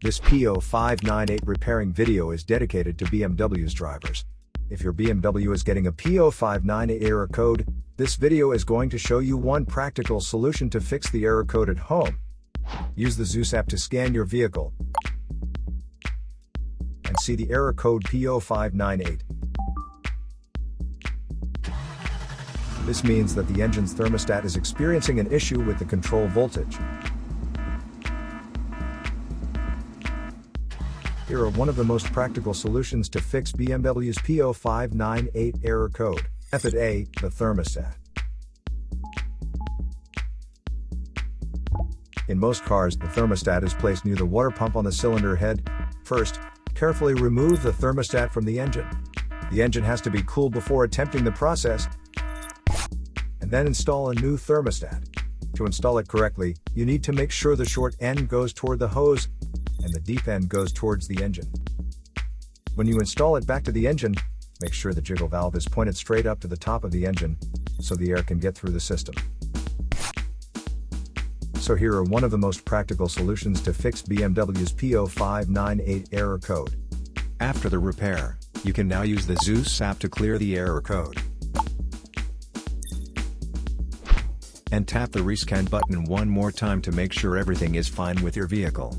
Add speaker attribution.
Speaker 1: This P0598 repairing video is dedicated to BMW's drivers. If your BMW is getting a P0598 error code, this video is going to show you one practical solution to fix the error code at home. Use the Zeus app to scan your vehicle and see the error code P0598. This means that the engine's thermostat is experiencing an issue with the control voltage. Here are one of the most practical solutions to fix BMW's P0598 error code. Method A, the thermostat. In most cars, the thermostat is placed near the water pump on the cylinder head. First, carefully remove the thermostat from the engine. The engine has to be cooled before attempting the process, and then install a new thermostat. To install it correctly, you need to make sure the short end goes toward the hose and the deep end goes towards the engine. When you install it back to the engine, make sure the jiggle valve is pointed straight up to the top of the engine, so the air can get through the system. So here are one of the most practical solutions to fix BMW's P0598 error code. After the repair, you can now use the Zeus app to clear the error code. And tap the rescan button one more time to make sure everything is fine with your vehicle.